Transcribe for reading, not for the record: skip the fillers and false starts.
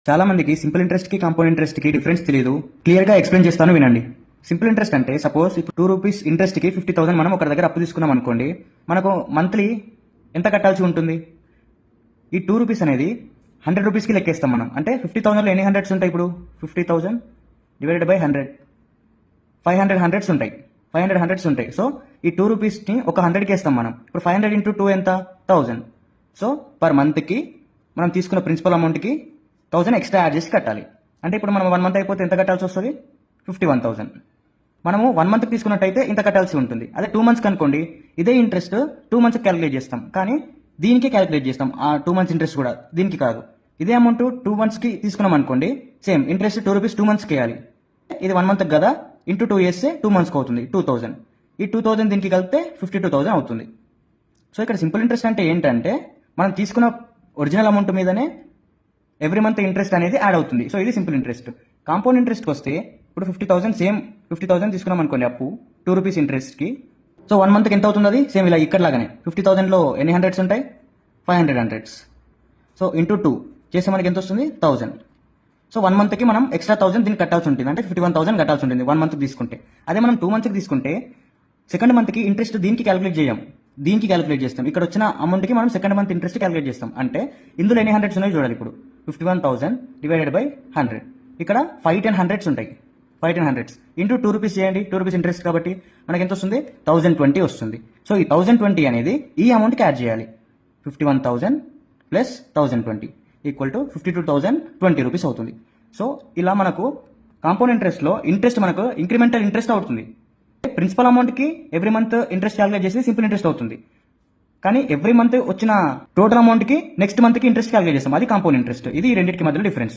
చాలా మందికి simple interest కి కాంపౌండ్ ఇంట్రెస్ట్ కి డిఫరెన్స్ తెలియదు. క్లియర్ గా ఎక్స్ప్లెయిన్ చేస్తాను వినండి. సింపుల్ ఇంట్రెస్ట్ అంటే సపోజ్ ఇప్పుడు 2 రూపీస్ ఇంట్రెస్ట్ కి 50,000 మనం ఒకరి దగ్గర అప్పు తీసుకున్నాం అనుకోండి, మనకు మంత్లీ ఎంత కట్టాల్సి ఉంటుంది? ఈ 2 రూపీస్ అనేది 100 రూపీస్కి లెక్కేస్తాం మనం. అంటే 50,000లో ఎన్ని హండ్రెడ్స్ ఉంటాయి? ఇప్పుడు 50,000 డివైడెడ్ బై 100, 500 హండ్రెడ్స్ ఉంటాయి. 500 హండ్రెడ్స్ ఉంటాయి. సో ఈ 2 రూపీస్ని ఒక 100కి వేస్తాం మనం. ఇప్పుడు 500 ఇంటూ 2 ఎంత? 1000. సో పర్ మంత్కి మనం తీసుకున్న ప్రిన్సిపల్ అమౌంట్కి 1000 ఎక్స్ట్రా యాడ్ చేసి కట్టాలి. అంటే ఇప్పుడు మనం 1 మంత్ అయిపోతే ఎంత కట్టాల్సి వస్తుంది? 51,000. మనము 1 మంత్కి తీసుకున్నట్టయితే ఇంత కట్టాల్సి ఉంటుంది. అదే 2 మంత్స్కి అనుకోండి, ఇదే ఇంట్రెస్ట్ 2 మంత్స్కి క్యాలిక్యులేట్ చేస్తాం, కానీ దీనికి క్యాలిక్యులేట్ చేస్తాం. ఆ 2 మంత్స్ ఇంట్రెస్ట్ కూడా దీనికి కాదు. ఇదే అమౌంట్ 2 మంత్స్కి తీసుకున్నాం అనుకోండి, సేమ్ ఇంట్రెస్ట్ 2 రూపీస్ 2 మంత్స్కి వేయాలి. ఇది 1 మంత్కి కదా, ఇంటూ 2 వేస్తే 2 మంత్స్కి అవుతుంది 2000. ఈ 2000 దీనికి కలిపితే 52,000 అవుతుంది. సో ఇక్కడ సింపుల్ ఇంట్రెస్ట్ అంటే ఏంటంటే మనం తీసుకున్న ఒరిజినల్ అమౌంట్ మీదనే ఎవ్రీ మంత్ ఇంట్రెస్ట్ అనేది యాడ్ అవుతుంది. సో ఇది సింపుల్ ఇంట్రెస్ట్. కాంపౌండ్ ఇంట్రెస్ట్కి వస్తే ఇప్పుడు 50,000 సేమ్ 50,000 తీసుకున్నాం అనుకోండి అప్పు 2 రూపీస్ ఇంట్రెస్ట్కి. సో 1 మంత్కి ఎంత అవుతుంది? అది సేమ్ ఇలా ఇక్కడ లాగానే 50,000లో ఎన్ని హండ్రెడ్స్ ఉంటాయి? 500 హండ్రెడ్స్. సో ఇంటూ 2 చేస్తే మనకి ఎంత వస్తుంది? 1000. సో 1 మంత్కి మనం ఎక్స్ట్రా 1000 దీనికి కట్టాల్సి ఉంటుంది. అంటే 51,000 కట్టాల్సి ఉంటుంది 1 మంత్కి తీసుకుంటే. అదే మనం 2 మంత్కి తీసుకుంటే సెకండ్ మంత్కి ఇంట్రెస్ట్ దీనికి క్యాలిక్యులేట్ చేయం, దీనికి క్యాలిక్యులేట్ చేస్తాం. ఇక్కడ వచ్చిన అమౌంట్కి మనం సెకండ్ మంత్ ఇంట్రెస్ట్ క్యాలిక్యులేట్ చేస్తాం. అంటే ఇందులో ఎన్ని హండ్రెడ్స్ ఉన్నాయో చూడాలి. ఇప్పుడు 51,000 డివైడెడ్ బై 100. ఇక్కడ 510 హండ్రెడ్స్ ఉంటాయి. 510 హండ్రెడ్స్ ఇంటూ 2 రూపీస్ చేయండి. 2 రూపీస్ ఇంట్రెస్ట్ కాబట్టి మనకి ఎంత వస్తుంది? 1020 వస్తుంది. సో ఈ 1020 అనేది ఈ అమౌంట్కి యాడ్ చేయాలి. 51,000 ప్లస్ 1020 ఈక్వల్ టు 52,020 రూపీస్ అవుతుంది. సో ఇలా మనకు కాంపౌండ్ ఇంట్రెస్ట్లో ఇంట్రెస్ట్ మనకు ఇంక్రిమెంటల్ ఇంట్రెస్ట్ అవుతుంది. ప్రిన్సిపల్ అమౌంట్కి ఎవ్రీ మంత్ ఇంట్రెస్ట్ క్యాలిక్యులేట్ చేసి సింపుల్ ఇంట్రెస్ట్ అవుతుంది. కానీ ఎవ్రీ మంత్ వచ్చిన టోటల్ అమౌంట్కి నెక్స్ట్ మంత్కి ఇంట్రెస్ట్ క్యాలిక్యులేట్ చేస్తాం, అది కాంపౌండ్ ఇంట్రెస్ట్. ఇది ఈ రెండింటికి మధ్యలో డిఫరెన్స్.